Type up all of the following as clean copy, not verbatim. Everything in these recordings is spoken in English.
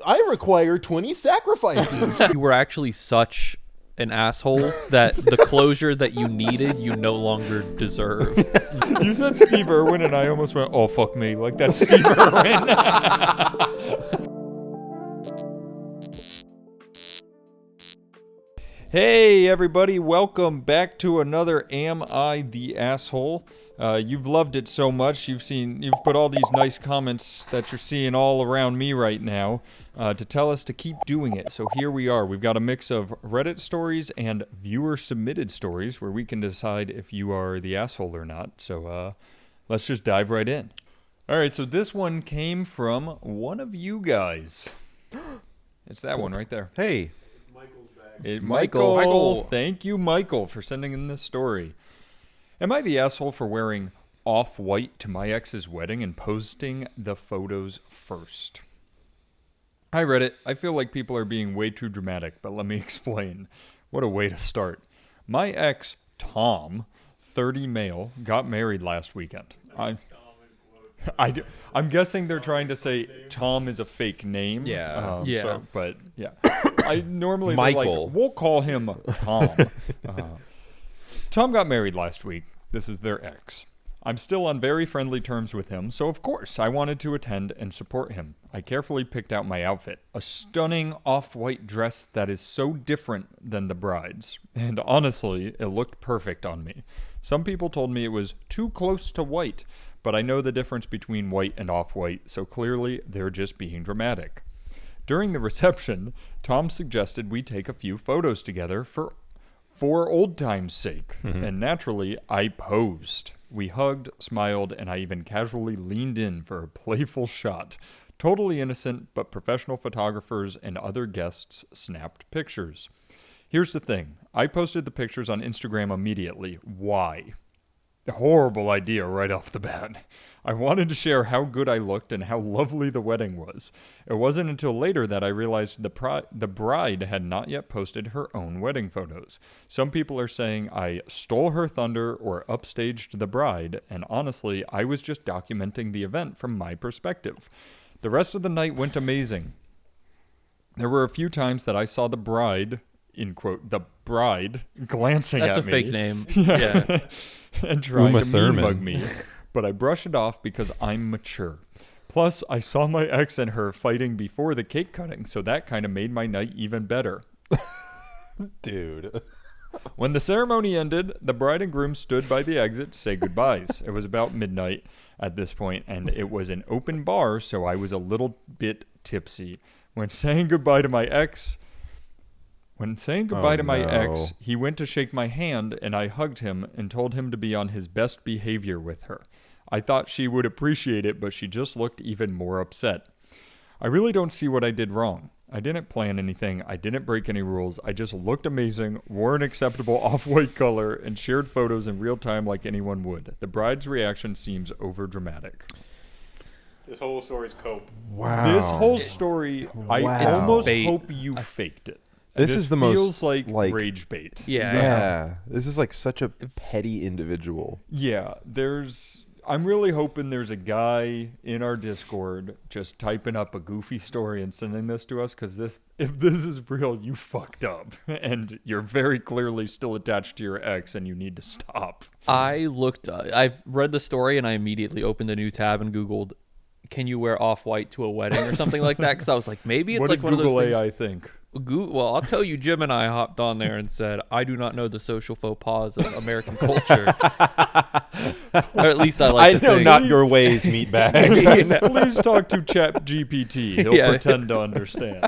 I require 20 sacrifices. You were actually such an asshole that the closure that you needed, you no longer deserve. You said Steve Irwin, and I almost went, oh, fuck me. Like, that's Steve Irwin. Hey, everybody. Welcome back to another Am I the Asshole? You've loved it so much. You've put all these nice comments that you're seeing all around me right now to tell us to keep doing it. So here we are. We've got a mix of Reddit stories and viewer-submitted stories where we can decide if you are the asshole or not. So let's just dive right in. All right, so this one came from one of you guys. It's that one right there. Hey. Michael. Thank you, Michael, for sending in this story. Am I the asshole for wearing off-white to my ex's wedding and posting the photos first? Hi, Reddit. I feel like people are being way too dramatic, but let me explain. What a way to start. My ex, Tom, 30 male, got married last weekend. I'm guessing they're trying to say Tom is a fake name. Yeah. But yeah. I normally Michael. Like, we'll call him Tom. Tom got married last week. This is their ex. I'm still on very friendly terms with him, so of course I wanted to attend and support him. I carefully picked out my outfit, a stunning off-white dress that is so different than the bride's. And honestly, it looked perfect on me. Some people told me it was too close to white, but I know the difference between white and off-white, so clearly they're just being dramatic. During the reception, Tom suggested we take a few photos together for old time's sake, and naturally, I posed. We hugged, smiled, and I even casually leaned in for a playful shot. Totally innocent, but professional photographers and other guests snapped pictures. Here's the thing. I posted the pictures on Instagram immediately. Why? A horrible idea right off the bat. I wanted to share how good I looked and how lovely the wedding was. It wasn't until later that I realized the bride had not yet posted her own wedding photos. Some people are saying I stole her thunder or upstaged the bride, and honestly, I was just documenting the event from my perspective. The rest of the night went amazing. There were a few times that I saw the bride, in quote, the bride, glancing at me. That's a fake name. Yeah. And trying Uma to Thurman. mean-bug me. But I brush it off because I'm mature. Plus, I saw my ex and her fighting before the cake cutting, so that kind of made my night even better. Dude. When the ceremony ended, the bride and groom stood by the exit to say goodbyes. It was about midnight at this point, and it was an open bar, so I was a little bit tipsy. When saying goodbye to my ex, he went to shake my hand, and I hugged him and told him to be on his best behavior with her. I thought she would appreciate it, but she just looked even more upset. I really don't see what I did wrong. I didn't plan anything. I didn't break any rules. I just looked amazing, wore an acceptable off-white color, and shared photos in real time like anyone would. The bride's reaction seems overdramatic. This whole story's cope. Wow. This whole story, I Wow. almost Bait. hope you faked it. This is the most, feels like like- rage bait. Yeah. This is like such a petty individual. Yeah, I'm really hoping there's a guy in our Discord just typing up a goofy story and sending this to us, because if this is real, you fucked up. And you're very clearly still attached to your ex and you need to stop. I read the story and I immediately opened a new tab and Googled, can you wear off-white to a wedding or something like that? Because I was like, maybe it's What like did one of Google those things. AI think? Well, I'll tell you, Jim and I hopped on there and said, I do not know the social faux pas of American culture. Or at least I like to know think. not your ways, meatbag. Yeah. Please talk to ChatGPT. He'll Yeah. pretend to understand.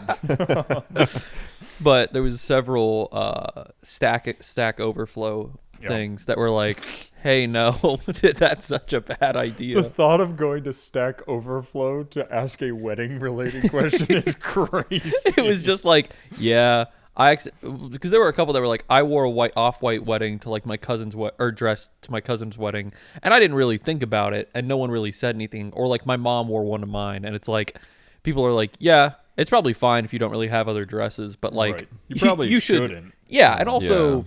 But there was several Stack Overflow things that were like, hey, no, that's such a bad The idea. thought of going to Stack Overflow to ask a wedding-related question is crazy. It was just like, yeah, because there were a couple that were like, I wore a off-white wedding to like my cousin's dress to my cousin's wedding, and I didn't really think about it, and no one really said anything. Or like my mom wore one of mine, and it's like, people are like, yeah, it's probably fine if you don't really have other dresses, but like, Right. You probably shouldn't. Yeah, and also, Yeah.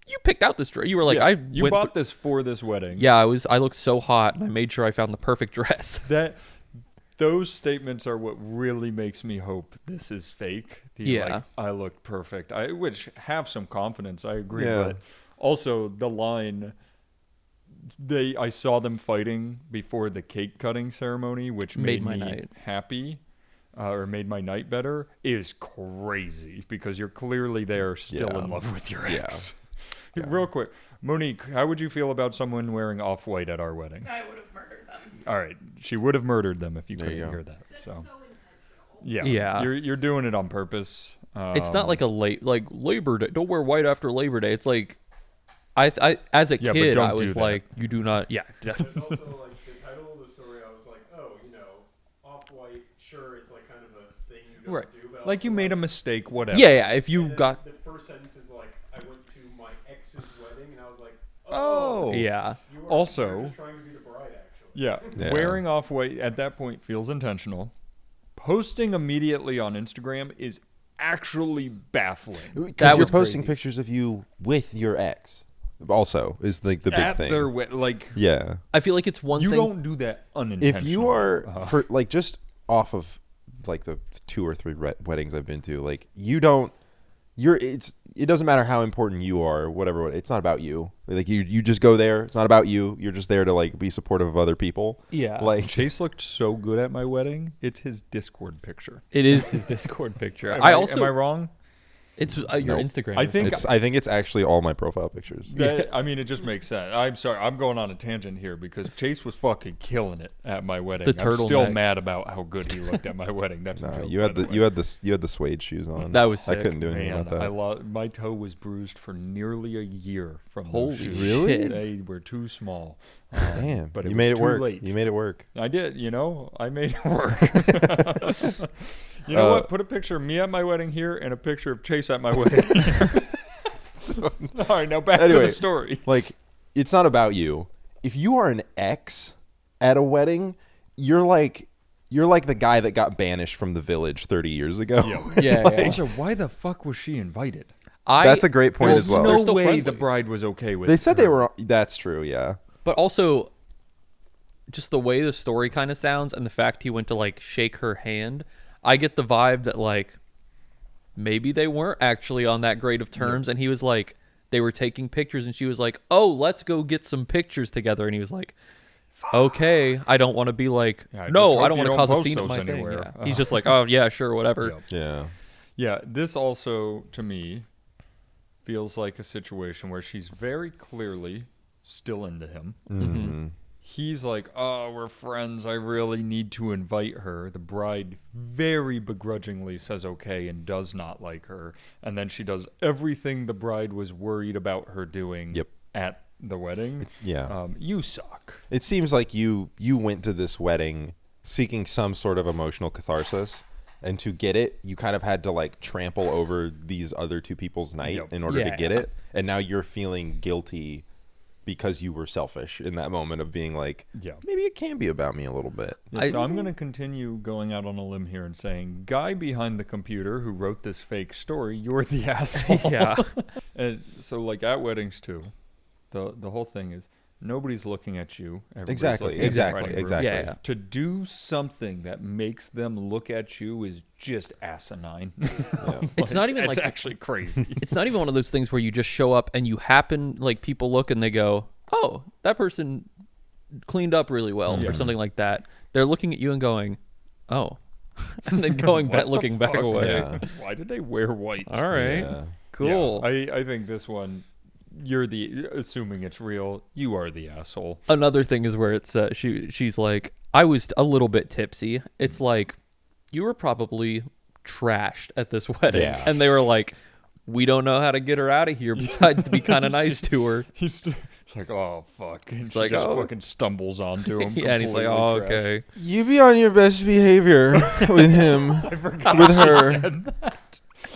you picked out this dress. You were like, Yeah, I you went bought this for this wedding. Yeah, I looked so hot, and I made sure I found the perfect dress. That those statements are what really makes me hope this is fake. Yeah. I looked perfect. Which have some confidence. I agree. Yeah. But also the line, I saw them fighting before the cake cutting ceremony, which made my me night. happy. Or made my night better, is crazy because you're clearly there still Yeah. in love with your Yeah. ex. Real quick, Monique, how would you feel about someone wearing off-white at our wedding? I would have murdered them. All right, she would have murdered them if you There you couldn't go. hear that. That's So so intentional. yeah, Yeah. you're doing it on purpose. It's not like a Labor Day. Don't wear white after Labor Day. It's like, I as a Yeah, but kid, don't I do was that. like, you do not. Yeah. There's also like the title of the story. I was like, oh, off-white. Sure, it's like kind of a thing you right, do, but like you also, made a mistake, whatever. Yeah. If you and then got. the first sentence is like, I went to my ex's wedding, and I was like, Oh, Yeah. you're Also- just trying to be the bride, actually. Yeah. Yeah. Wearing off-white at that point feels intentional. Posting immediately on Instagram is actually baffling. Because That you're was posting crazy. pictures of you with your ex. Also, is like the big At thing. their like, Yeah. I feel like it's one you thing. don't do that unintentionally. If you are Uh-huh. for like just off of like the 2 or 3 weddings I've been to, like you don't, it doesn't matter how important you are, whatever. It's not about you. Like you just go there. It's not about you. You're just there to like be supportive of other people. Yeah. Like Chase looked so good at my wedding. It's his Discord picture. It is his Discord picture. Am I also. am I wrong? It's your Nope. Instagram. I think- I think it's actually all my profile pictures. I mean, it just makes sense. I'm sorry. I'm going on a tangent here because Chase was fucking killing it at my wedding. The I'm still turtleneck. mad about how good he looked at my wedding. That's a Nah, joke, you by had the the way. you had the suede shoes on. That was I sick. couldn't do anything Man, about that. my toe was bruised for nearly a year from Holy those shoes. Really? shit. They were too small. Damn, but you it made was it too work. late. You made it work. I did, I made it work. You know what? Put a picture of me at my wedding here and a picture of Chase at my wedding here. All right, now back to Anyway. the story. Like, it's not about you. If you are an ex at a wedding, you're like the guy that got banished from the village 30 years ago. Yeah. Also, why the fuck was she invited? That's a great point There's as well. They're no still way friendly. the bride was okay with They said her. they were. That's true. Yeah. But also, just the way the story kind of sounds and the fact he went to like shake her hand, I get the vibe that like maybe they weren't actually on that great of terms, and he was like, they were taking pictures, and she was like, "Oh, let's go get some pictures together," and he was like, "Okay, I don't want to be like, Yeah, just no, hope I don't you want to don't cause a post scene at those my thing." anywhere. Yeah. He's just like, "Oh yeah, sure, whatever." Yep. Yeah. Yeah, this also, to me, feels like a situation where she's very clearly still into him. Mm-hmm. He's like, oh, we're friends. I really need to invite her. The bride very begrudgingly says okay and does not like her. And then she does everything the bride was worried about her doing Yep. at the wedding. Yeah. You suck. It seems like you went to this wedding seeking some sort of emotional catharsis, and to get it, you kind of had to like trample over these other 2 people's night Yep. in order to Yeah. get it, and now you're feeling guilty because you were selfish in that moment of being like, Yeah. maybe it can be about me a little bit. Yeah, so I'm going to continue going out on a limb here and saying, guy behind the computer who wrote this fake story, you're the asshole. Yeah. And so, like at weddings too, the whole thing is nobody's looking at you. Everybody's Exactly, looking at the exactly, bride and groom. exactly. Yeah. To do something that makes them look at you is just asinine. It's not even it's like actually crazy. it's not even one of those things where you just show up and you happen like people look and they go, "Oh, that person cleaned up really well," Yeah. or something like that. They're looking at you and going, "Oh," and then going back, What the looking back fuck? away. Yeah. Why did they wear white? All right, Yeah. cool. Yeah, I think this one, you're the assuming it's real. You are the asshole. Another thing is where it's she's like, "I was a little bit tipsy." It's like you were probably trashed at this wedding, Yeah. and they were like, "We don't know how to get her out of here besides to be kind of nice to her." He's like, oh fuck, and she like, just oh. fucking stumbles onto him. Yeah, and he's like, completely "Oh, trashed. okay." You be on your best behavior with him, with her.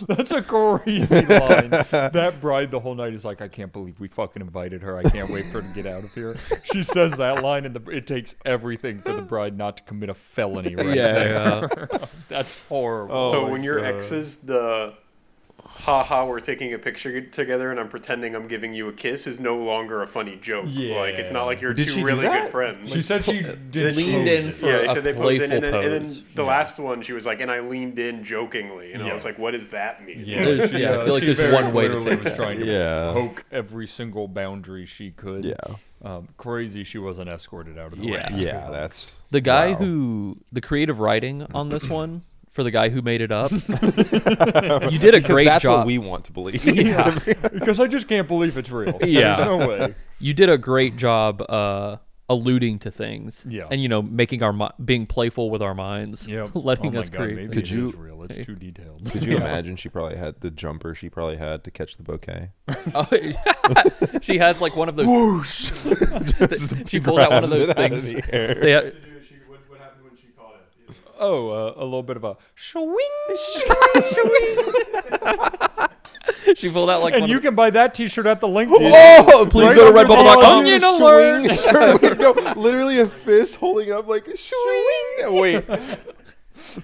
That's a crazy line. That bride the whole night is like, I can't believe we fucking invited her. I can't wait for her to get out of here. She says that line, and it takes everything for the bride not to commit a felony right Yeah, there. yeah. That's horrible. Oh So my when your God. exes, the haha, we're taking a picture together and I'm pretending I'm giving you a kiss is no longer a funny joke. Yeah. Like, it's not like you're Did she two do really that? good friends. She said she did leaned pose in it. for yeah, a she said they posed in, playful and then pose. the last one, she was like, and I leaned in jokingly. And Yeah. I was like, what does that mean? Yeah, There's- she, yeah, I feel like she there's very one way to clearly take was that. trying to Yeah. poke every single boundary she could. Yeah. Crazy she wasn't escorted out of the Yeah. way. Yeah, that's The guy wow. the creative writing on this one, for the guy who made it up, you did a great that's job. what we want to believe. Yeah. Because I just can't believe it's real. Yeah. There's no way. You did a great job alluding to things. Yeah. And, making being playful with our minds. Yep. Letting oh us my God, create maybe things. it you- is real. It's too detailed. Could you imagine she probably had the jumper she probably had to catch the bouquet? Oh, she has like one of those. She pulls out one of grabs those it out of things. the air. They, What happened when she caught it? Oh, a little bit of a swing. she pulled out like And one you of, can buy that T-shirt at the link. Oh, please Right go to under the redbubble.com. onion alert. Swing. No, literally a fist holding up like swing. Wait.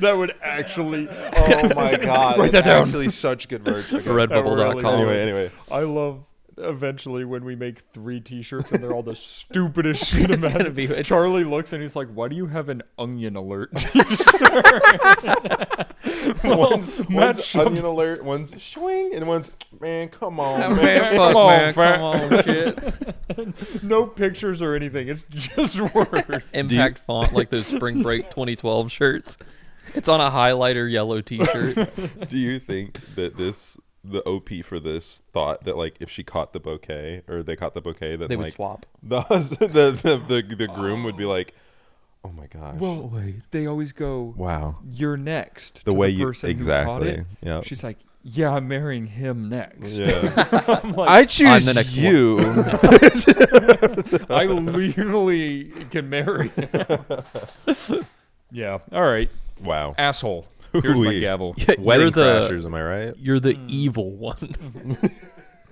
That would actually. Oh my God. Write that That's down. actually such good merch. Okay. Redbubble.com. Anyway. I love eventually when we make 3 T-shirts and they're all the stupidest shit It's about gonna be- it's- Charlie looks and he's like, "Why do you have an onion alert?" One's shoved- onion alert, one's swing, and one's man. Come on, Oh, man. man, fuck, Come on, man, fat. come on, shit. No pictures or anything. It's just words. Impact font like those Spring Break 2012 shirts. It's on a highlighter yellow T-shirt. Do you think that the OP for this thought that like if she caught the bouquet or they caught the bouquet that They would like swap. the husband, the groom would be like, oh my gosh, Well, Wait. they always go, wow, "You're next." the to way the you person who caught exactly, it. yeah, She's like, "Yeah, I'm marrying him next." yeah. I'm like, I choose I'm the next you. I legally can marry him. Yeah. All right. Wow, Asshole. Here's my Ooh-wee. gavel. wedding You're the- crashers, am I right? You're the evil one.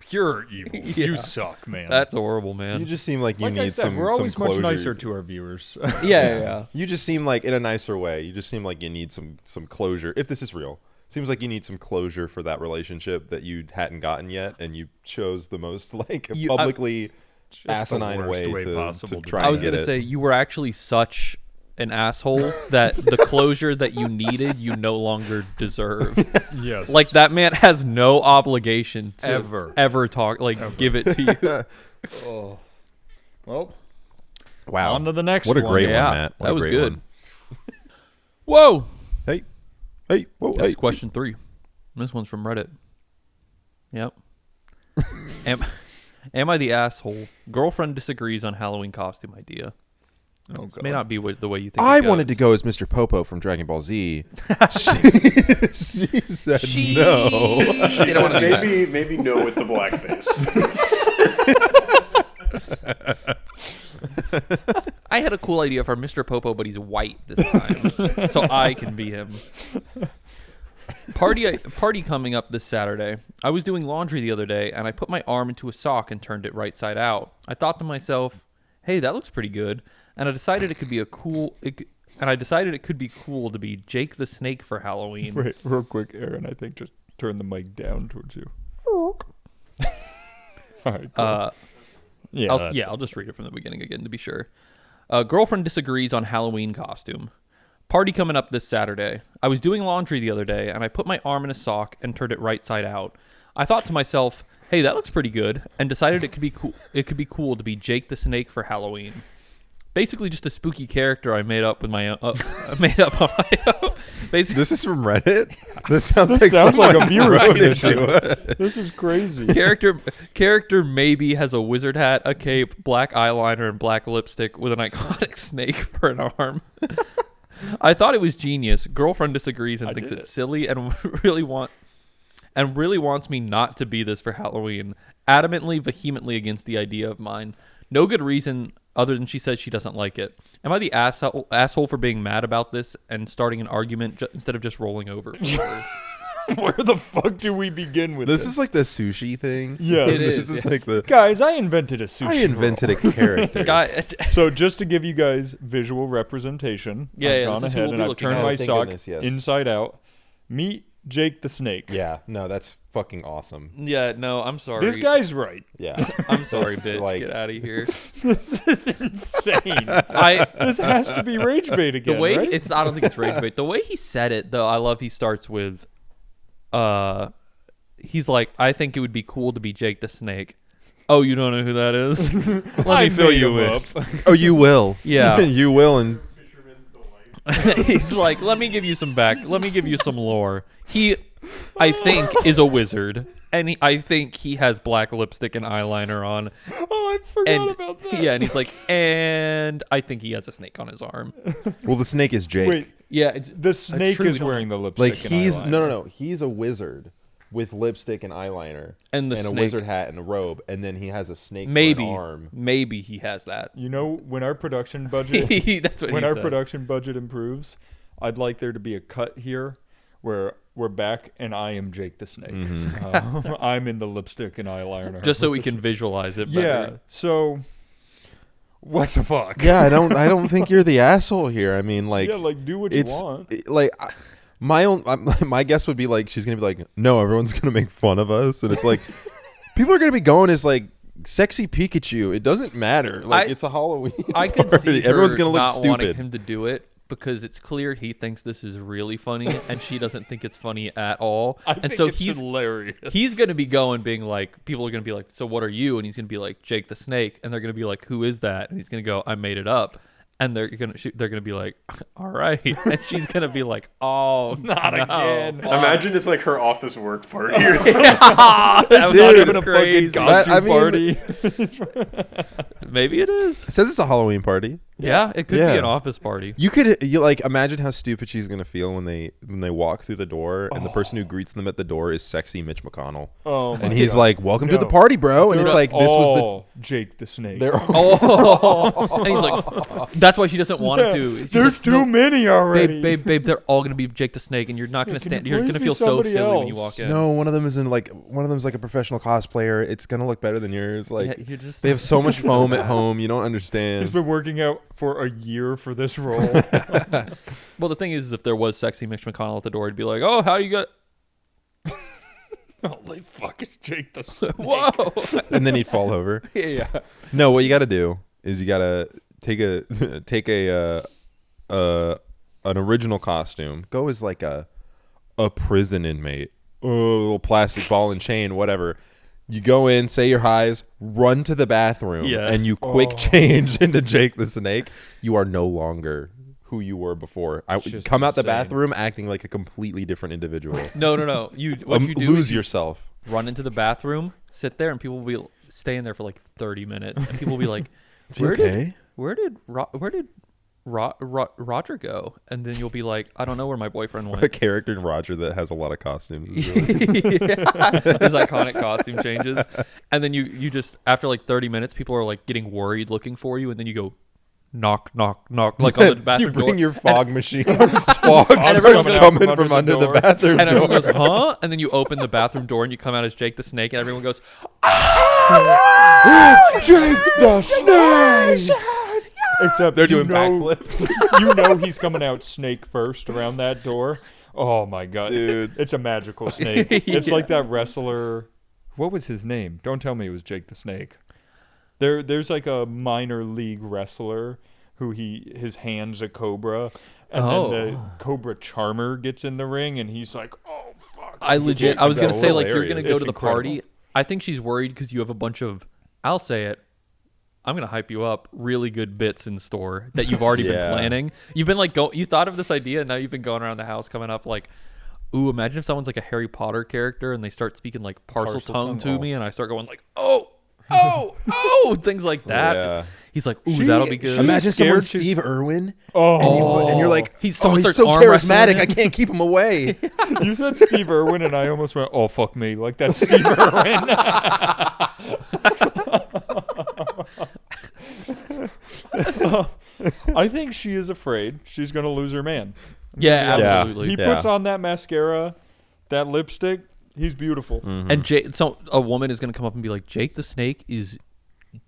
Pure evil. Yeah. You suck, man. That's horrible, man. You just seem like you like I need said, some. we're always some much closure. nicer to our viewers. yeah. You just seem like in a nicer way. You just seem like you need some closure. If this is real, seems like you need some closure for that relationship that you hadn't gotten yet, and you chose the most like publicly the asinine worst way to possible to try do I and was get gonna it. say you were actually such an asshole that the closure that you needed you no longer deserve. Yes. Like that man has no obligation to Ever. talk give it to you. Oh. Well, Wow, on to the next what a one. great Yeah, one, Matt. What that a was great good. one. Whoa. Hey, whoa, This hey. is question 3. This one's from Reddit. Yep. Am I the asshole? Girlfriend disagrees on Halloween costume idea. Oh, This may not be the way you think. I it wanted to goes. go as Mr. Popo from Dragon Ball Z. she said no. You don't wanna do that. Maybe no with the blackface. I had a cool idea for Mr. Popo, but he's white this time, so I can be him. Party coming up this Saturday. I was doing laundry the other day, and I put my arm into a sock and turned it right side out. I thought to myself, "Hey, that looks pretty good," and I decided it could be cool to be Jake the Snake for Halloween. Wait, real quick, Aaron. I think just turn the mic down towards you. All right. Cool. Yeah. I'll just read it from the beginning again to be sure. Girlfriend disagrees on Halloween costume. Party coming up this Saturday. I was doing laundry the other day, and I put my arm in a sock and turned it right side out. I thought to myself, "Hey, that looks pretty good," and decided it could be cool. It could be cool to be Jake the Snake for Halloween. Basically, just a spooky character I made up with my own. Made up on my own. Basically, This is from Reddit. This sounds This like sounds like someone a viewer wrote submission. into it. This is crazy. character maybe has a wizard hat, a cape, black eyeliner, and black lipstick with an iconic snake for an arm. I thought it was genius. Girlfriend disagrees and thinks it's silly and really wants me not to be this for Halloween. Adamantly, vehemently against the idea of mine. No good reason other than she says she doesn't like it. Am I the asshole for being mad about this and starting an argument instead of just rolling over? Where the fuck do we begin with this? This is like the sushi thing. Yeah, It This is, is like the. Guys, I invented a sushi I invented a character. Guy, So just to give you guys visual representation, Yeah, I've yeah, gone this is who ahead we'll and be I've looking turned at. my Oh, thank sock goodness, yes. inside out. Meet Jake the Snake. Yeah, no, that's fucking awesome. Yeah, no, I'm sorry. This guy's right. Yeah, I'm sorry, bitch. like- Get out of here. This is insane. I This has to be rage bait again, the way right? it's I don't think it's rage bait. The way he said it though, I love he starts with he's like, I think it would be cool to be Jake the Snake. Oh, you don't know who that is? Let me fill made you him in. up. oh, you will. Yeah. you will, and Fisherman's delight. He's like, let me give you some lore. He, I think, is a wizard, and I think he has black lipstick and eyeliner on. Oh, I forgot And about that. yeah, and he's like, and I think he has a snake on his arm. well, the snake is Jake. Wait, Yeah, the snake truly is don't wearing the lipstick. like and he's eyeliner. no, he's a wizard with lipstick and eyeliner and the and a snake. wizard hat and a robe, and then he has a snake Maybe, for an arm. maybe he has that. You know, when our production budget That's what when he our said. production budget improves, I'd like there to be a cut here where we're back and I am Jake the Snake. I'm in the lipstick and eyeliner. Just so we can visualize it. yeah. Better. So what the fuck? Yeah, I don't think you're the asshole here. I mean, like, yeah, like do what you it's want. like my guess would be like she's gonna be like, no, everyone's gonna make fun of us, and it's like people are gonna be going as like sexy Pikachu. It doesn't matter. Like it's a Halloween. I could party. see her everyone's gonna look not wanting stupid. him to do it because it's clear he thinks this is really funny and she doesn't think it's funny at all. I and think so it's he's hilarious. he's gonna be going being like, people are gonna be like, so what are you? And he's gonna be like, Jake the Snake, and they're gonna be like, who is that? And he's gonna go, I made it up. And they're gonna be like, all right, and she's gonna be like, oh, Not no, again. fuck." Imagine it's like her office work party or something. That Not would even be a crazy. fucking costume I mean- party. Maybe it is. It says it's a Halloween party. Yeah, it could Yeah. be an office party. You like imagine how stupid she's gonna feel when they walk through the door and the person who greets them at the door is sexy Mitch McConnell, Oh, my and he's God. like, "Welcome to the No. party, bro," and They're it's like this was all Jake the Snake. the. They're Oh, and he's like, that's why she doesn't want him to. She's There's like, too "No, many already. babe, they're all gonna be Jake the Snake, and you're not gonna Can stand. you You're please gonna be feel so somebody silly when you else? walk in. No, one of them is like a professional cosplayer. It's gonna look better than yours. Like Yeah, you're just they have so much foam at home. You don't He's understand. been working out for a year for this role. Well, the thing is, if there was sexy Mitch McConnell at the door, it'd be like, oh, how you got? Holy fuck, it's Jake the Snake. Whoa. And then he'd fall over. Yeah. No, what you got to do is you got to take an original costume. Go as like a prison inmate, a little plastic ball and chain, whatever. You go in, say your highs, run to the bathroom, Yeah. and you quick change into Jake the Snake. You are no longer who you were before. I would just come out the insane. bathroom acting like a completely different individual. No. What you do Lose is you yourself. run into the bathroom, sit there, and people will be staying there for like 30 minutes, and people will be like, Is he okay? where did Roger go? And then you'll be like, I don't know where my boyfriend A went. character in Roger that has a lot of costumes. is really- His iconic costume changes, and then you just after like 30 minutes, people are like getting worried, looking for you, and then you go knock, knock, knock, like on the bathroom you bring door. your fog machine. Fog everyone's starts coming coming from under the door. bathroom and everyone door. goes, huh? And then you open the bathroom door and you come out as Jake the Snake, and everyone goes, Jake the Snake! Except They're you doing know, backflips. you know he's coming out snake first around that door. Oh my god. Dude. It's a magical snake. It's like that wrestler. What was his name? Don't tell me it was Jake the Snake. There's like a minor league wrestler who his hand's a cobra, and Oh. then the cobra charmer gets in the ring and he's like, oh fuck. I was gonna That's say like you're hilarious. gonna go It's to the incredible. party. I think she's worried because you have a bunch of, I'll say it, I'm gonna hype you up, really good bits in store that you've already Yeah. been planning. You've been like you thought of this idea, and now you've been going around the house coming up like, ooh, imagine if someone's like a Harry Potter character and they start speaking like parcel tongue to me, and I start going like, oh, things like that. Yeah. He's like, ooh, that'll be good. Imagine scared someone she's- Steve Irwin, Oh, and you're like, He's oh, someone he's starts so arm wrestling charismatic. him. I can't keep him away. you said Steve Irwin, and I almost went, oh fuck me, like that's Steve Irwin. I think she is afraid she's gonna lose her man. Yeah, Yeah. absolutely. He Yeah. puts on that mascara, that lipstick. He's beautiful. And so a woman is gonna come up and be like, Jake the Snake is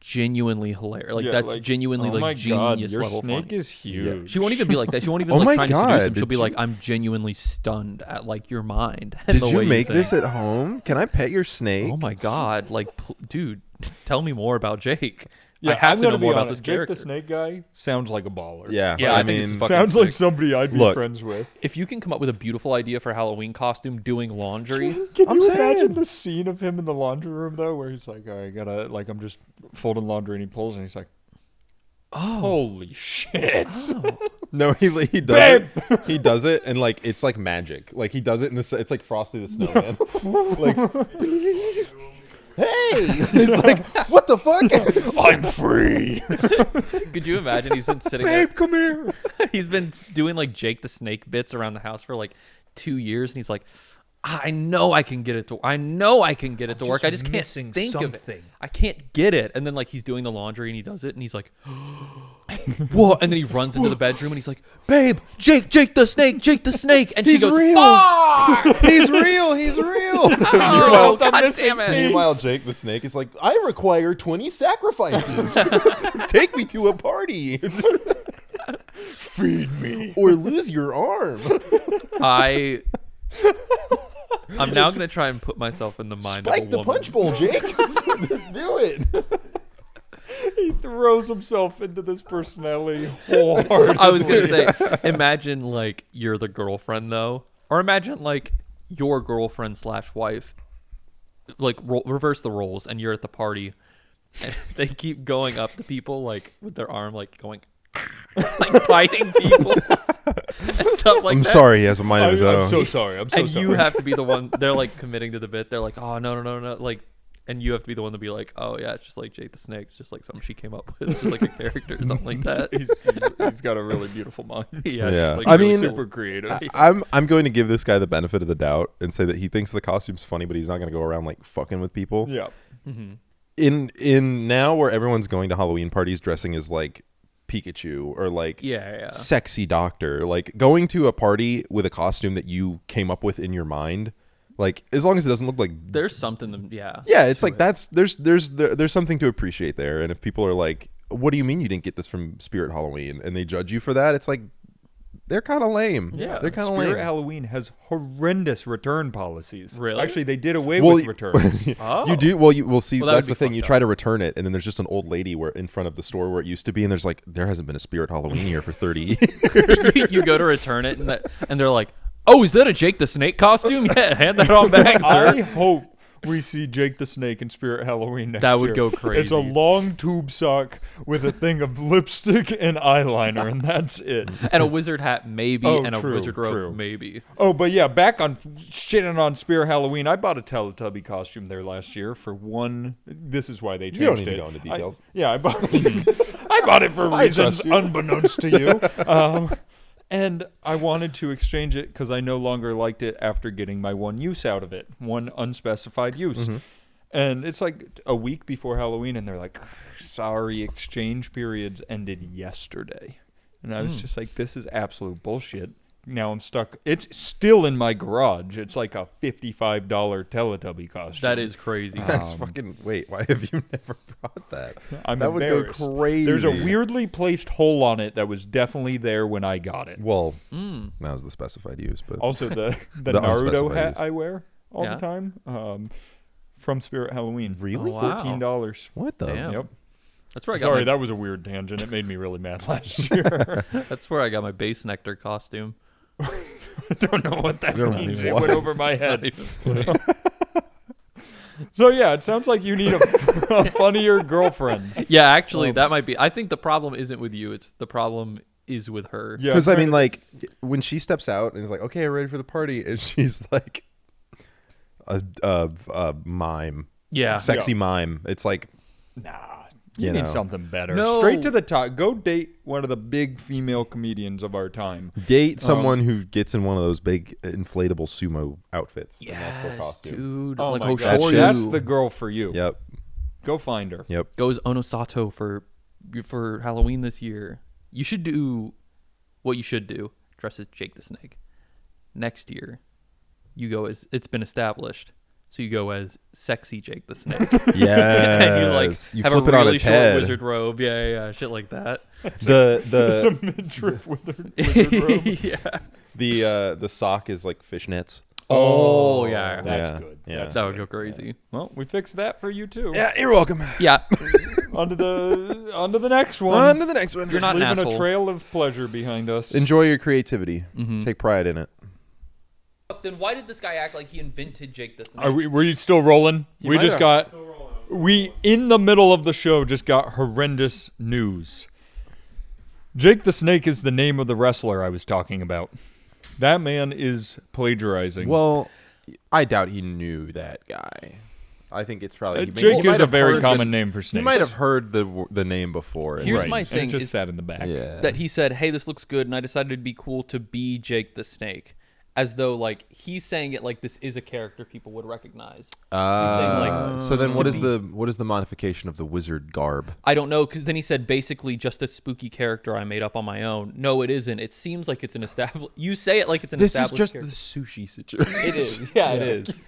genuinely hilarious. Like Yeah, that's like, genuinely oh like my genius God, your level snake funny. is huge. She won't even be like that. She won't even Oh like my trying to God, seduce him. did She'll be you- like, I'm genuinely stunned at like your mind. And Did the you way make think. this at home? Can I pet your snake? Oh my God! Like, dude, tell me more about Jake. Yeah, I have I'm to gonna know be more about honest. this character. Jake the Snake guy sounds like a baller. Yeah, Yeah, I I think this mean, is fucking Sounds like sick. somebody I'd be Look. friends with. If you can come up with a beautiful idea for a Halloween costume, doing laundry, Can I'm you saying. imagine the scene of him in the laundry room though, where he's like, "All right, gotta like I'm just folding laundry," and he pulls, and he's like, "Holy shit!" no, he does Babe! it. He does it, and like it's like magic. Like he does it in it's like Frosty the Snowman. Like, hey, it's like what the fuck? I'm free. could you imagine he's been sitting Babe, come here. there? He's been doing like Jake the Snake bits around the house for like 2 years, and he's like, I know I can get it to work. I just can't missing think of something." it. I can't get it. And then like he's doing the laundry and he does it and he's like, whoa. And then he runs into the bedroom and he's like, babe, Jake the Snake. And He's she goes, real. fuck. He's real. He's real. Oh, the God missing damn it. piece. Meanwhile, Jake the Snake is like, I require 20 sacrifices. Take me to a party Feed me. or lose your arm. I'm now going to try and put myself in the mind Spike of a the woman. punch bowl, Jake. Do it. He throws himself into this personality wholeheartedly. I was going to say, imagine like you're the girlfriend though, or imagine like your girlfriend / wife, like reverse the roles, and you're at the party, and they keep going up to people like with their arm like going, like biting people, and stuff like I'm that. sorry, he has a mind of his I'm own. so sorry. I'm so And sorry. you have to be the one. They're like committing to the bit. They're like, oh no, like. And you have to be the one to be like, oh yeah, it's just like Jake the Snake. It's just like something she came up with. It's just like a character or something like that. he's got a really beautiful mind. Yeah, Yeah. like, I really mean, super creative. I'm going to give this guy the benefit of the doubt and say that he thinks the costume's funny, but he's not going to go around like fucking with people. Yeah. In now where everyone's going to Halloween parties dressing as like Pikachu or like yeah. sexy doctor, like going to a party with a costume that you came up with in your mind, like as long as it doesn't look like There's something to, it's like that's there's something to appreciate there. And if people are like, what do you mean you didn't get this from Spirit Halloween, and they judge you for that, it's like they're kind of lame. Yeah. They're kind of Spirit lame. Halloween has horrendous return policies. Really? Actually, they did away Well, with returns. Oh. You do well. We'll see. Well, that That's would the be thing. You fucked try up. to return it, and then there's just an old lady where in front of the store where it used to be, and there's like there hasn't been a Spirit Halloween here for 30 years. You go to return it, and they're like, "Oh, is that a Jake the Snake costume? Yeah, hand that on back, I sir." hope we see Jake the Snake in Spirit Halloween next year. That would go It's a crazy. long tube sock with a thing of lipstick and eyeliner, and that's it. And a wizard hat, maybe, Oh, and a true, wizard robe, true. maybe. Oh, but yeah, back on shitting on Spirit Halloween. I bought a Teletubby costume there last year for one. This is why they changed You don't need it. to go into details. I bought. I bought it for I reasons trust you. unbeknownst to you. And I wanted to exchange it because I no longer liked it after getting my one use out of it, one unspecified use. Mm-hmm. And it's like a week before Halloween, and they're like, sorry, exchange periods ended yesterday. And I was just like, this is absolute bullshit. Now I'm stuck. It's still in my garage. It's like a $55 Teletubby costume. That is crazy. That's fucking. Wait, why have you never brought that? I'm that would go embarrassed. crazy. There's a weirdly placed hole on it that was definitely there when I got it. Well, that was the specified use, but Also, the The Naruto unspecified hat use. I wear all Yeah. the time from Spirit Halloween. Really? Oh, wow. $14. What the? Damn. Yep. That's where I got Sorry, my, that was a weird tangent. It made me really mad last year. That's where I got my base nectar costume. I don't know what that You're means. It what? went over my Not head. even funny. So yeah, it sounds like you need a funnier girlfriend. Yeah, actually, that might be. I think the problem isn't with you. It's the problem is with her. Yeah, Because I I'm mean, trying like when she steps out and is like, "Okay, I'm ready for the party," and she's like a mime, Yeah. sexy mime. It's like Nah, you You need know. something better. No. Straight to the top. Go date one of the big female comedians of our time. date someone who gets in one of those big inflatable sumo outfits. and that's their Yes, costume. dude. Oh like my God. Hoshoryu that's the girl for you. Yep. Go find her. Yep. goes Onosato for Halloween this year. You should do what you should do. Dress as Jake the Snake. Next year, you go as it's been established. So you go as sexy Jake the Snake. Yeah. And you like you have flip a it on really its short head. wizard robe. Yeah, shit like that. It's a midriff wizard robe. Yeah. The sock is like fishnets. Oh, yeah. That's Yeah, good. yeah. That's That would good. go crazy. Well, we fixed that for you too. Yeah, you're welcome. Yeah. On to the next one. On to the next one. You're not an Leaving asshole. a trail of pleasure behind us. Enjoy your creativity. Mm-hmm. Take pride in it. Then why did this guy act like he invented Jake the Snake? Were you still rolling? You We might just have. got. Still rolling. We in the middle of the show just got horrendous news. Jake the Snake is the name of the wrestler I was talking about. That man is plagiarizing. Well, I doubt he knew that guy. I think it's probably he Jake might is a have very heard common the- name for snakes. He might have heard the name before. Here's Right. my And thing it just is sat in the back. Yeah. that he said, "Hey, this looks good," and I decided it'd be cool to be Jake the Snake, as though like he's saying it like this is a character people would recognize. saying, like, so then, what to is the modification of the wizard garb? I don't know, because then he said basically just a spooky character I made up on my own. No, it isn't. It seems like it's an established. You say it like it's an This is established. just character. the sushi situation. It is. Yeah, it is.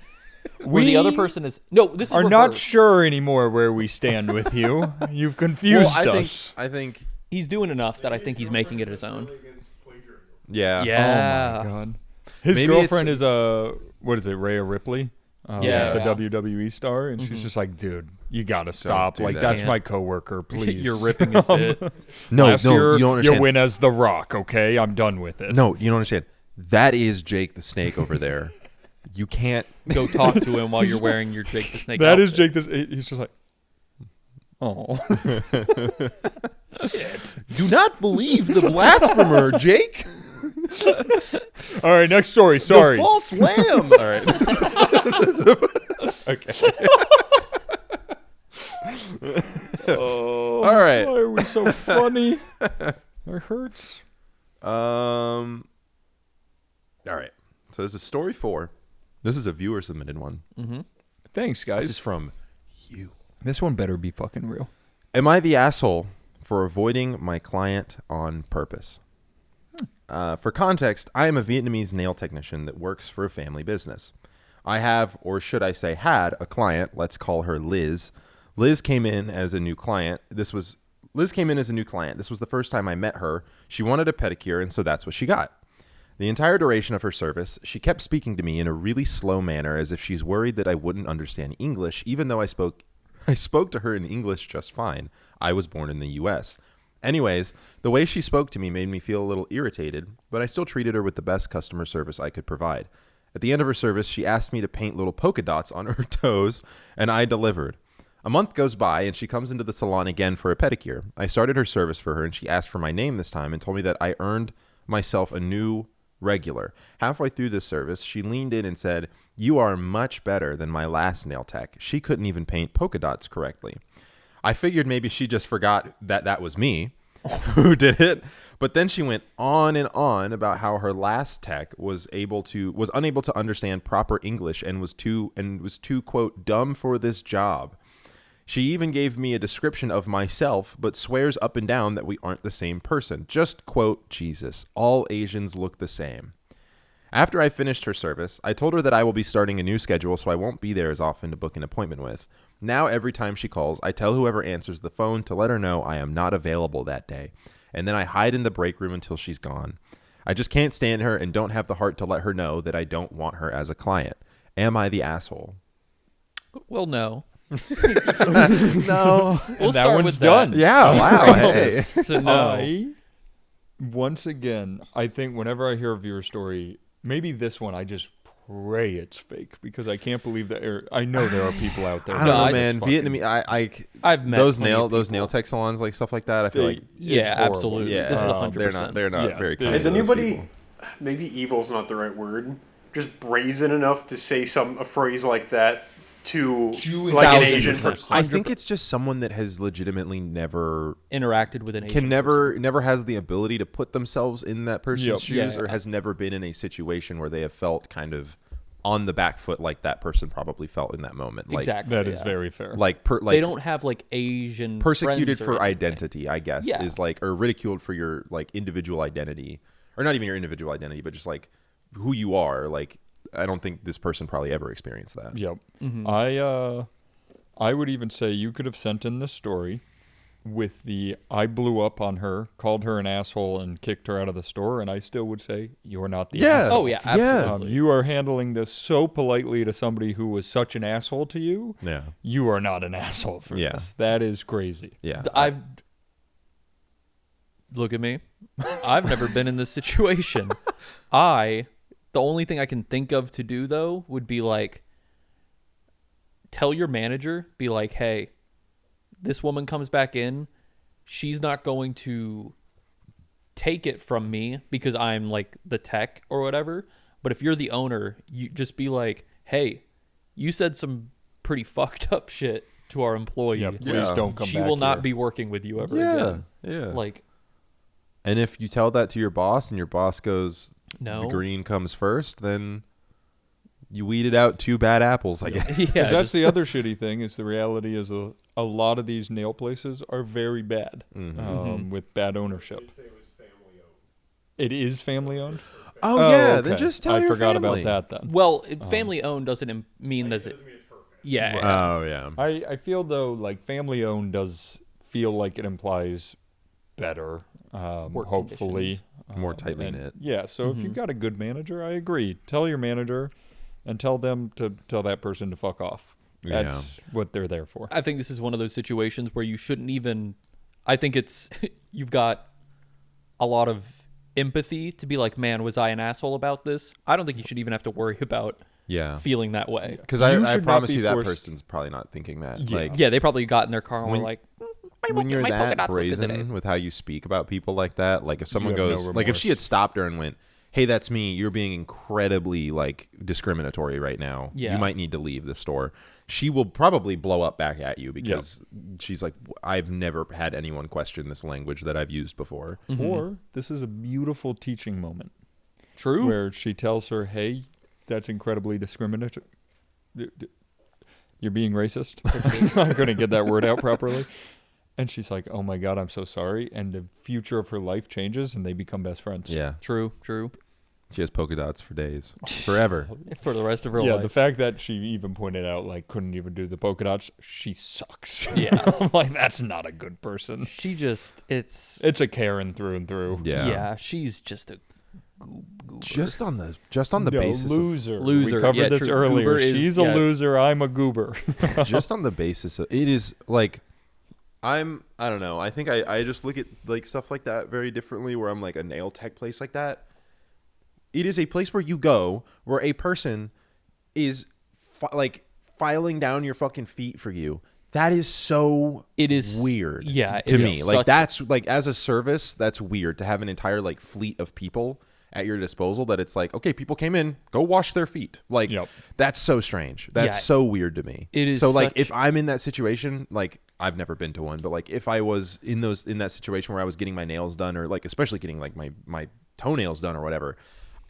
Where the other person is no. This is Are not reversed. sure anymore where we stand with you. You've confused Well, us. I think. He's doing enough that I think he's making it his own. Really against plagiarism. Yeah. Yeah. Oh my god. His Maybe girlfriend is what is it, Rhea Ripley? Yeah. The WWE star, and she's just like, dude, you gotta stop. do Like that. that's Can't. my coworker. Please, You're ripping his bit. No, Last no, year, you don't understand. you win as The Rock. Okay, I'm done with it. No, you don't understand. That is Jake the Snake over there. You can't. Go talk to him while you're wearing your Jake the Snake. that is outfit. Jake. He's just like, oh, Do not believe the blasphemer, Jake. all right. Next story. Sorry. The false lamb. All right. Okay. Oh, All right. Why are we so funny? That hurts. All right. So this is story 4. This is a viewer submitted one. Thanks, This is guys. from you. This one better be fucking real. Am I the asshole for avoiding my client on purpose? For context, I am a Vietnamese nail technician that works for a family business. I have, or should I say had, a client. Let's call her Liz. Liz came in as a new client. This was the first time I met her. She wanted a pedicure, and so that's what she got. The entire duration of her service, she kept speaking to me in a really slow manner as if she's worried that I wouldn't understand English, even though I spoke to her in English just fine. I was born in the U.S. Anyways, the way she spoke to me made me feel a little irritated, but I still treated her with the best customer service I could provide. At the end of her service, she asked me to paint little polka dots on her toes, and I delivered. A month goes by, and she comes into the salon again for a pedicure. I started her service for her, and she asked for my name this time and told me that I earned myself a new regular. Halfway through this service, she leaned in and said, "You are much better than my last nail tech. She couldn't even paint polka dots correctly." I figured maybe she just forgot that was me who did it. But then she went on and on about how her last tech was unable to understand proper English and was too quote dumb for this job. She even gave me a description of myself, but swears up and down that we aren't the same person. Just quote Jesus. All Asians look the same. After I finished her service, I told her that I will be starting a new schedule, so I won't be there as often to book an appointment with. Now, every time she calls, I tell whoever answers the phone to let her know I am not available that day, and then I hide in the break room until she's gone. I just can't stand her and don't have the heart to let her know that I don't want her as a client. Am I the asshole? Well, no. No. We'll that start one's with done. That. Yeah, wow. Hey. So no. Once again, I think whenever I hear a viewer story, maybe this one, I just pray it's fake because I can't believe that. I know there are people out there. I don't No, know, I man. just fucking- Vietnamese, I've met those plenty of nail people. tech salons, like stuff like that. I feel like Yeah, it's horrible. absolutely. yeah, This is they're 100%. not Yeah. very. Is kind Is to those anybody, people. maybe evil's not the right word, just brazen enough to say a phrase like that to like an Asian 1000%. person? I think it's just someone that has legitimately never Interacted with an Asian can never has the ability to put themselves in that person's Yep. shoes, Yeah. or has never been in a situation where they have felt kind of on the back foot like that person probably felt in that moment. Like, Exactly. That is yeah. very fair. Like They don't have like Asian persecuted friends or for anything. identity, I guess, Yeah. is like, or ridiculed for your like individual identity, or not even your individual identity, but just like who you are. Like, I don't think this person probably ever experienced that. Yep. Mm-hmm. I would even say you could have sent in this story with the I blew up on her, called her an asshole, and kicked her out of the store, and I still would say you're not the Yeah. asshole. Oh yeah, Yeah. absolutely. You are handling this so politely to somebody who was such an asshole to you. Yeah. You are not an asshole for Yeah. this. That is crazy. Yeah. I've look at me. I've never been in this situation. The only thing I can think of to do though would be like tell your manager, be like, hey, this woman comes back in, she's not going to take it from me because I'm like the tech or whatever. But if you're the owner, you just be like, hey, you said some pretty fucked up shit to our employee. Yeah, please Yeah. don't come She back will not here. be working with you ever Yeah. again. Yeah. Like, And if you tell that to your boss and your boss goes, no. the green comes first, then you weeded out 2 bad apples, I guess. Yeah, That's the other shitty thing is the reality is a lot of these nail places are very bad with bad ownership. It is family owned? Oh, yeah. okay. Then just tell I your forgot family. about that then. well, family owned doesn't mean that it. Yeah, yeah. Oh, yeah. I feel though like family owned does feel like it implies better, Work hopefully. More tightly and- knit. Yeah, so if you've got a good manager, I agree. Tell your manager and tell them to tell that person to fuck off. That's Yeah. what they're there for. I think this is one of those situations where you shouldn't even. I think it's you've got a lot of empathy to be like, man, was I an asshole about this? I don't think you should even have to worry about Yeah. feeling that way. Because You I should not promise be you that forced- person's probably not thinking that. Yeah. Like, Yeah, they probably got in their car and When- were like, when you're my polka that dots look good today." brazen with how you speak about people like that, like if someone have no goes, like if she had remorse. stopped her and went, "Hey, that's me," you're being incredibly like discriminatory right now. Yeah. You might need to leave the store. She will probably blow up back at you because she's like, "I've never had anyone question this language that I've used before." Or this is a beautiful teaching moment True. where she tells her, "Hey, that's incredibly discriminatory. You're being racist." I'm going to get that word out properly. And she's like, "Oh my God, I'm so sorry." And the future of her life changes and they become best friends. Yeah, True. she has polka dots for days, forever. For the rest of her Yeah, life. the fact that she even pointed out, like, couldn't even do the polka dots, she sucks. Yeah. I'm like, that's not a good person. She just, it's It's a Karen through and through. yeah. She's just a goober. Just on the No, basis of loser. Loser, We covered yeah, this true. earlier. Goober is- She's yeah. a loser. I'm a goober. just on the basis of it is like I don't know. I think I just look at like stuff like that very differently where I'm like a nail tech place like that. It is a place where you go where a person is like filing down your fucking feet for you. That is so It is weird yeah, to it me. is Like such- that's like as a service, that's weird to have an entire like fleet of people at your disposal that it's like, okay, people came in, go wash their feet. Like Yep. that's so strange. That's Yeah. so weird to me. It is so like such- if I'm in that situation, like I've never been to one, but like if I was in that situation where I was getting my nails done or like especially getting like my toenails done or whatever,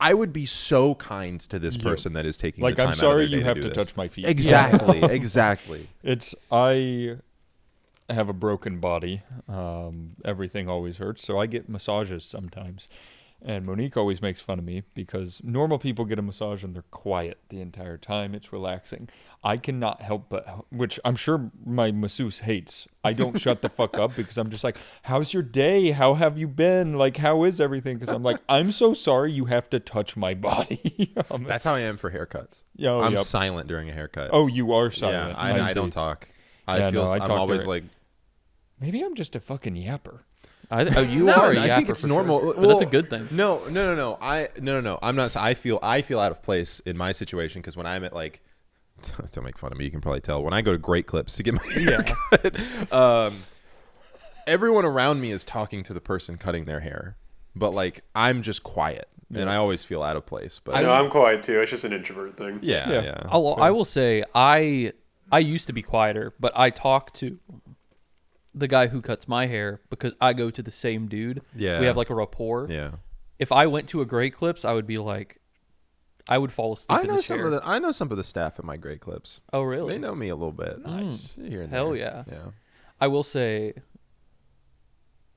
I would be so kind to this person that is taking Like, the time I'm out of sorry their day you have do to this. touch my feet. Exactly. Exactly. I have a broken body. Everything always hurts. So I get massages sometimes. And Monique always makes fun of me because normal people get a massage and they're quiet the entire time. It's relaxing. I cannot help but, which I'm sure my masseuse hates. I don't shut the fuck up because I'm just like, how's your day? How have you been? Like, how is everything? Because I'm like, I'm so sorry you have to touch my body. That's how I am for haircuts. Oh, I'm yep. silent during a haircut. Oh, you are yeah, silent. I see. don't talk. I Yeah, feel no, I I'm talk always direct. like Maybe I'm just a fucking yapper. You No, are a I think yapper it's for normal. sure. But Well, that's a good thing. No. I'm not. I feel out of place in my situation because when I'm at like, don't make fun of me. You can probably tell when I go to Great Clips to get my haircut. Everyone around me is talking to the person cutting their hair, but like I'm just quiet, and I always feel out of place. But I know I'm quiet too. It's just an introvert thing. yeah. I will say I used to be quieter, but I talk to the guy who cuts my hair because I go to the same dude. Yeah. We have like a rapport. Yeah. If I went to a Great Clips, I would be like, I would fall asleep I in know the some chair. of the I know some of the staff at my Great Clips. Oh, really? They know me a little bit. Nice. Here and Hell there. yeah. Yeah. I will say,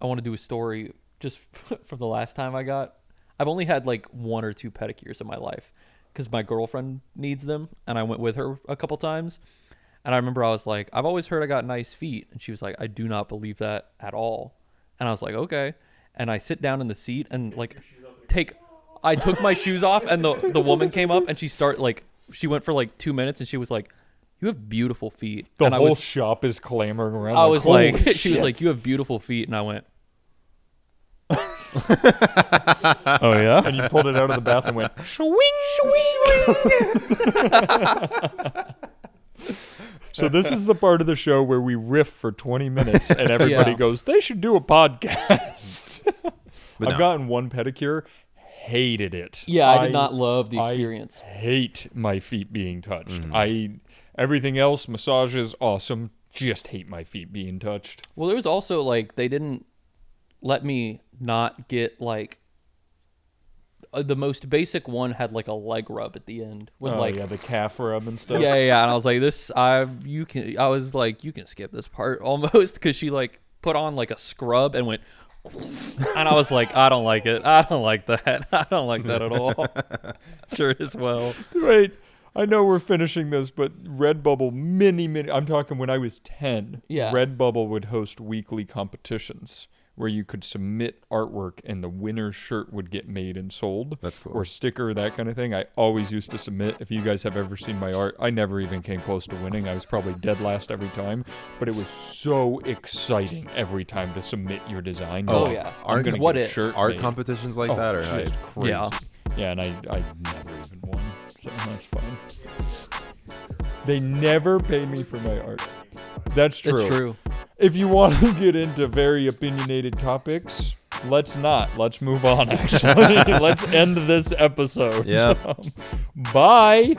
I want to do a story just from the last time I've only had like 1 or 2 pedicures in my life. because my girlfriend needs them, and I went with her a couple times. And I remember I was like, I've always heard I got nice feet. And she was like, I do not believe that at all. And I was like, okay. And I sit down in the seat and like I took my shoes off, and the woman came up and she went for like 2 minutes, and she was like, you have beautiful feet. The and whole shop is clamoring around. I was like, "Holy she was shit." like, you have beautiful feet. And I went, oh yeah. And you pulled it out of the bath and went, So this is the part of the show where we riff for 20 minutes and everybody Yeah. goes, they should do a podcast. But I've no. gotten one pedicure, hated it. Yeah, I did not love the I experience. hate my feet being touched. Mm-hmm. Everything else, massages, awesome. Just hate my feet being touched. Well, there was also like they didn't let me not get like the most basic one had like a leg rub at the end with like the calf rub and stuff. yeah, and I was like I was like you can skip this part almost, because she like put on like a scrub and went and I was like, I don't like it. I don't like that. I don't like that at all. Sure as well. Right. I know we're finishing this, but Redbubble, I'm talking when I was 10, Yeah. Redbubble would host weekly competitions where you could submit artwork and the winner's shirt would get made and sold. That's cool. Or sticker, that kind of thing. I always used to submit. If you guys have ever seen my art, I never even came close to winning. I was probably dead last every time, but it was so exciting every time to submit your design. Oh, Like, yeah. I'm gonna What get a it- shirt Art made. competitions like Oh, that are just hype. crazy. Yeah. Yeah, and I never even won, so that's fine. They never pay me for my art. That's true. It's true. If you want to get into very opinionated topics, let's not. Let's move on, actually. Let's end this episode. Yep. Bye.